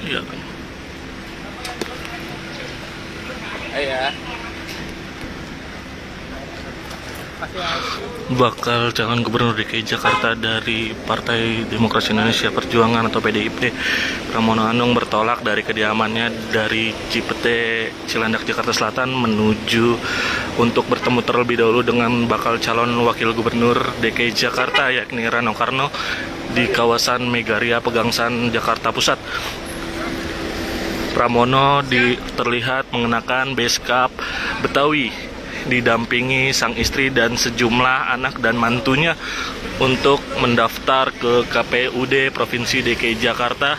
Iya. Iya. Bakal calon gubernur DKI Jakarta dari Partai Demokrasi Indonesia Perjuangan atau PDIP, Pramono Anung bertolak dari kediamannya dari Cipete, Cilandak, Jakarta Selatan menuju untuk bertemu terlebih dahulu dengan bakal calon wakil gubernur DKI Jakarta yakni Rano Karno di kawasan Megaria Pegangsaan, Jakarta Pusat. Pramono terlihat mengenakan beskap Betawi didampingi sang istri dan sejumlah anak dan mantunya untuk mendaftar ke KPUD Provinsi DKI Jakarta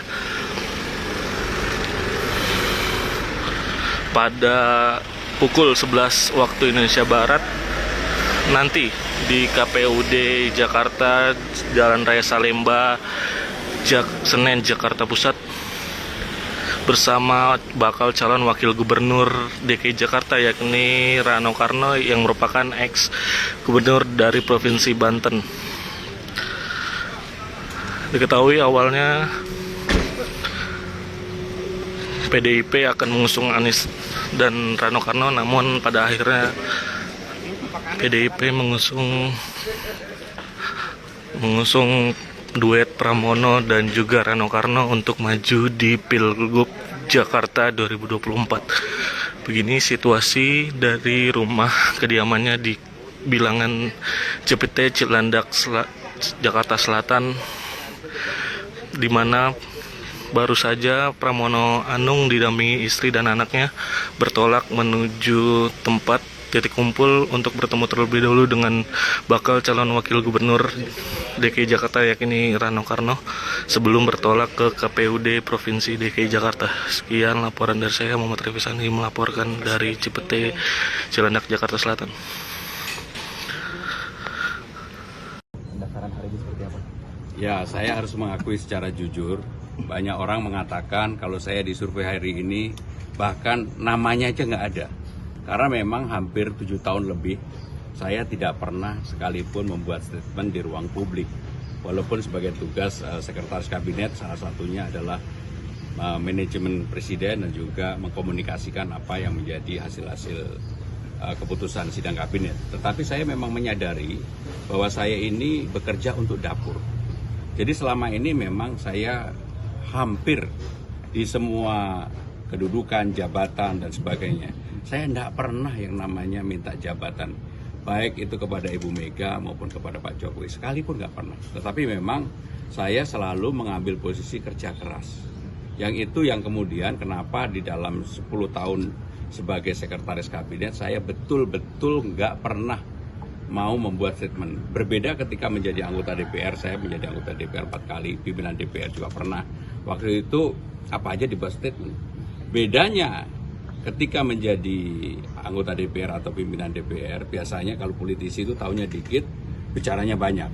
pada pukul 11 waktu Indonesia Barat nanti di KPUD Jakarta, Jalan Raya Salemba, Senen, Jakarta Pusat, bersama bakal calon wakil gubernur DKI Jakarta yakni Rano Karno yang merupakan ex gubernur dari Provinsi Banten. Diketahui awalnya PDIP akan mengusung Anies dan Rano Karno, namun pada akhirnya PDIP mengusung duet Pramono dan juga Rano Karno untuk maju di Pilgub Jakarta 2024. Begini situasi dari rumah kediamannya di bilangan Cipete, Cilandak, Jakarta Selatan, di mana baru saja Pramono Anung didampingi istri dan anaknya bertolak menuju tempat titik kumpul untuk bertemu terlebih dahulu dengan bakal calon wakil gubernur DKI Jakarta yakni Rano Karno sebelum bertolak ke KPUD Provinsi DKI Jakarta. Sekian laporan dari saya, Muhammad Rifisani melaporkan dari Cipete, Cilandak, Jakarta Selatan. Pendaftaran hari ini seperti apa? Ya, saya harus mengakui secara jujur, banyak orang mengatakan kalau saya di survei hari ini bahkan namanya aja nggak ada. Karena memang hampir 7 tahun lebih saya tidak pernah sekalipun membuat statement di ruang publik. Walaupun sebagai tugas sekretaris kabinet salah satunya adalah manajemen presiden dan juga mengkomunikasikan apa yang menjadi hasil-hasil keputusan sidang kabinet. Tetapi saya memang menyadari bahwa saya ini bekerja untuk dapur. Jadi selama ini memang saya hampir di semua kedudukan, jabatan dan sebagainya, saya tidak pernah yang namanya minta jabatan, baik itu kepada Ibu Mega maupun kepada Pak Jokowi, sekalipun nggak pernah. Tetapi memang saya selalu mengambil posisi kerja keras. Yang itu yang kemudian kenapa di dalam 10 tahun sebagai sekretaris kabinet saya betul-betul nggak pernah mau membuat statement. Berbeda ketika menjadi anggota DPR, saya menjadi anggota DPR 4 kali, pimpinan DPR juga pernah. Waktu itu apa aja dibuat statement. Bedanya ketika menjadi anggota DPR atau pimpinan DPR, biasanya kalau politisi itu taunya dikit, bicaranya banyak.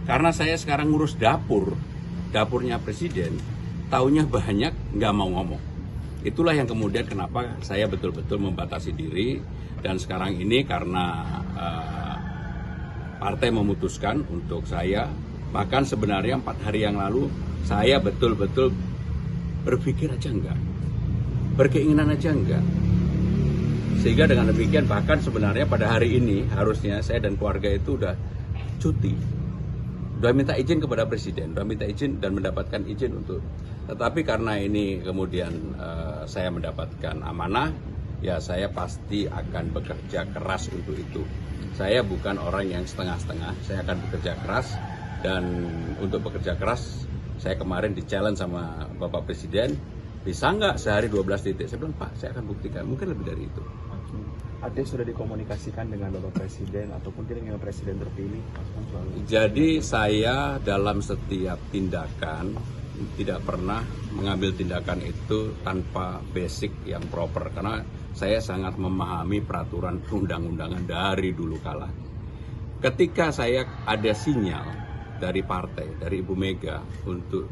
Karena saya sekarang ngurus dapurnya presiden, taunya banyak, nggak mau ngomong. Itulah yang kemudian kenapa saya betul-betul membatasi diri, dan sekarang ini karena partai memutuskan untuk saya, bahkan sebenarnya 4 hari yang lalu, saya betul-betul berpikir aja enggak. Berkeinginan aja enggak. Sehingga dengan demikian bahkan sebenarnya pada hari ini harusnya saya dan keluarga itu udah cuti. Udah minta izin kepada presiden, udah minta izin dan mendapatkan izin untuk. Tetapi karena ini kemudian saya mendapatkan amanah, ya saya pasti akan bekerja keras untuk itu. Saya bukan orang yang setengah-setengah, saya akan bekerja keras, dan untuk bekerja keras saya kemarin di-challenge sama Bapak Presiden, bisa nggak sehari 12 titik? Saya bilang, Pak, saya akan buktikan, mungkin lebih dari itu. Artinya sudah dikomunikasikan dengan Bapak Presiden ataupun dengan Presiden terpilih? Jadi saya dalam setiap tindakan tidak pernah mengambil tindakan itu tanpa basic yang proper, karena saya sangat memahami peraturan perundang-undangan dari dulu kala. Ketika saya ada sinyal dari partai, dari Ibu Mega untuk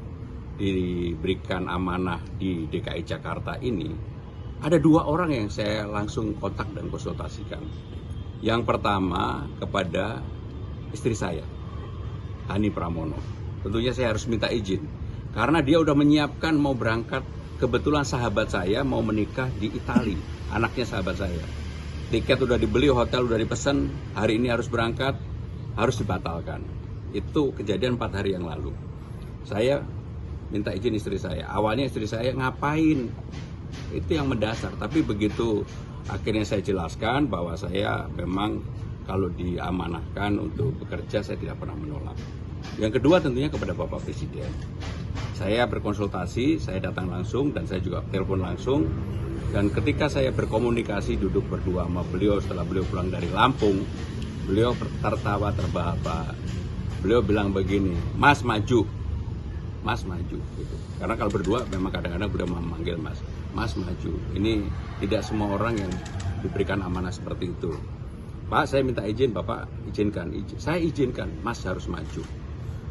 diberikan amanah di DKI Jakarta ini, ada 2 orang yang saya langsung kontak dan konsultasikan. Yang pertama kepada istri saya, Hani Pramono. Tentunya saya harus minta izin. Karena dia udah menyiapkan mau berangkat, kebetulan sahabat saya mau menikah di Italia, anaknya sahabat saya. Tiket udah dibeli, hotel udah dipesan, hari ini harus berangkat, harus dibatalkan. Itu kejadian 4 hari yang lalu. Saya minta izin istri saya. Awalnya istri saya ngapain? Itu yang mendasar. Tapi begitu akhirnya saya jelaskan bahwa saya memang kalau diamanahkan untuk bekerja, saya tidak pernah menolak. Yang kedua tentunya kepada Bapak Presiden. Saya berkonsultasi, saya datang langsung dan saya juga telepon langsung. Dan ketika saya berkomunikasi duduk berdua sama beliau setelah beliau pulang dari Lampung, beliau tertawa terbahak-bahak. Beliau bilang begini, Mas maju. Mas maju gitu. Karena kalau berdua memang kadang-kadang udah memanggil Mas. Mas maju. Ini tidak semua orang yang diberikan amanah seperti itu. Pak, saya minta izin, Bapak izinkan. Saya izinkan, Mas harus maju.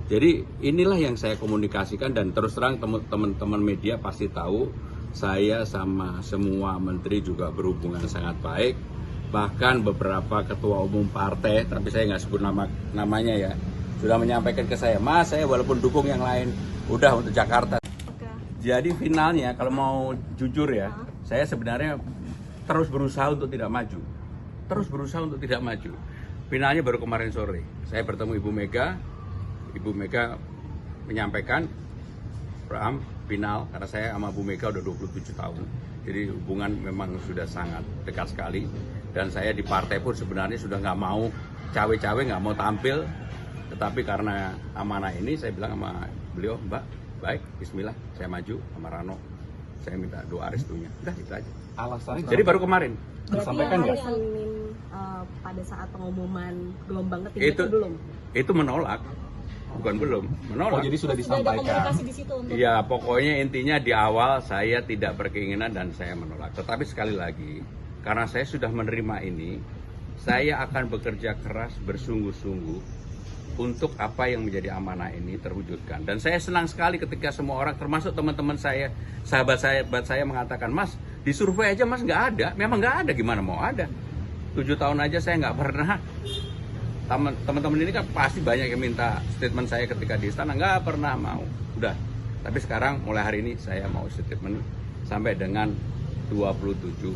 Jadi inilah yang saya komunikasikan dan terus terang teman-teman media pasti tahu saya sama semua menteri juga berhubungan sangat baik. Bahkan beberapa ketua umum partai, tapi saya nggak sebut namanya ya, sudah menyampaikan ke saya, Mas, saya walaupun dukung yang lain, udah untuk Jakarta. Jadi finalnya kalau mau jujur ya, saya sebenarnya terus berusaha untuk tidak maju. Terus berusaha untuk tidak maju. Finalnya baru kemarin sore, saya bertemu Ibu Mega. Ibu Mega menyampaikan, Bram, final, karena saya sama Bu Mega udah 27 tahun. Jadi hubungan memang sudah sangat dekat sekali. Dan saya di partai pun sebenarnya sudah nggak mau cawe-cawe, nggak mau tampil. Tetapi karena amanah ini, saya bilang sama beliau, Mbak, baik, bismillah, saya maju sama Rano. Saya minta doa restunya. Udah, itu aja. Alasannya Jadi baru kemarin. disampaikan Berarti nggak? hari Senin pada saat pengumuman gelombang ketiga itu belum? Itu menolak. Bukan belum, menolak. Oh, jadi sudah Sudah ada disampaikan. komunikasi di situ untuk Ya, pokoknya intinya di awal saya tidak berkeinginan dan saya menolak. Tetapi sekali lagi, karena saya sudah menerima ini, saya akan bekerja keras bersungguh-sungguh untuk apa yang menjadi amanah ini terwujudkan. Dan saya senang sekali ketika semua orang, termasuk teman-teman saya, sahabat saya mengatakan, Mas, di survei aja Mas nggak ada. Memang nggak ada, gimana mau ada? 7 tahun aja saya nggak pernah. Teman-teman ini kan pasti banyak yang minta statement saya ketika di istana, nggak pernah mau. Udah, tapi sekarang mulai hari ini saya mau statement sampai dengan 27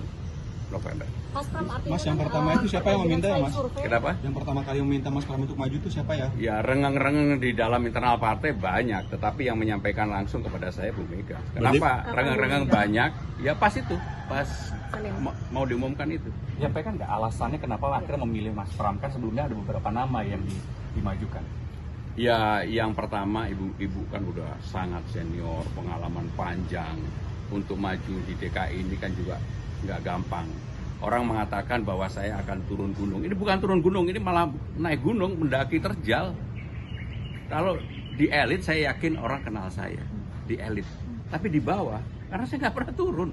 November. Mas Pram, artinya Mas, yang kan, pertama itu siapa yang meminta ya, Mas? survei, Kenapa? Yang pertama kali meminta Mas Pram untuk maju itu siapa ya? Ya, rengeng-rengeng di dalam internal partai banyak, tetapi yang menyampaikan langsung kepada saya Bu Mega. Kenapa rengeng-rengeng banyak? Ya pas itu, pas Senin. mau diumumkan itu. Menyampaikan nggak alasannya kenapa akhirnya memilih Mas Pram? Kan sebelumnya ada beberapa nama yang dimajukan. Ya, yang pertama ibu kan udah sangat senior, pengalaman panjang. Untuk maju di DKI ini kan juga nggak gampang. Orang mengatakan bahwa saya akan turun gunung. Ini bukan turun gunung, ini malah naik gunung, mendaki terjal. Kalau di elit saya yakin orang kenal saya, di elit. Tapi di bawah, karena saya nggak pernah turun.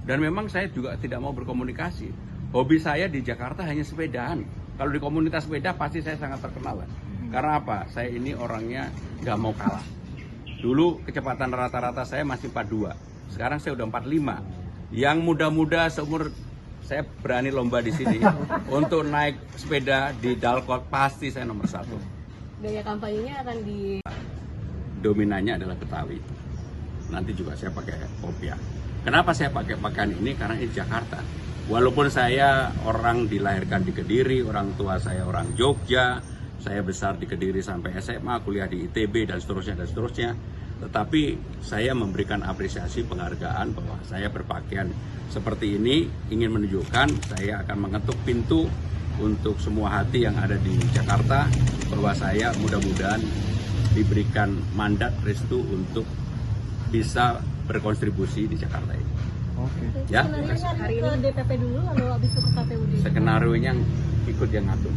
Dan memang saya juga tidak mau berkomunikasi. Hobi saya di Jakarta hanya sepedaan. Kalau di komunitas sepeda pasti saya sangat terkenal. Karena apa? Saya ini orangnya nggak mau kalah. Dulu kecepatan rata-rata saya masih 42. Sekarang saya udah 45. Yang muda-muda seumur saya berani lomba di sini untuk naik sepeda di Dalkot, pasti saya nomor 1. Gaya kampanyenya akan di Dominannya adalah Betawi. Nanti juga saya pakai kopiah. Kenapa saya pakai pakaian ini? Karena ini Jakarta. Walaupun saya orang dilahirkan di Kediri, orang tua saya orang Jogja, saya besar di Kediri sampai SMA, kuliah di ITB dan seterusnya. Tetapi saya memberikan apresiasi penghargaan bahwa saya berpakaian seperti ini, ingin menunjukkan saya akan mengetuk pintu untuk semua hati yang ada di Jakarta, bahwa saya mudah-mudahan diberikan mandat restu untuk bisa berkontribusi di Jakarta ini. Oke. Ya, hari ini ke DPP dulu lalu habis itu ke KPUD. skenario nya ikut yang ngatur.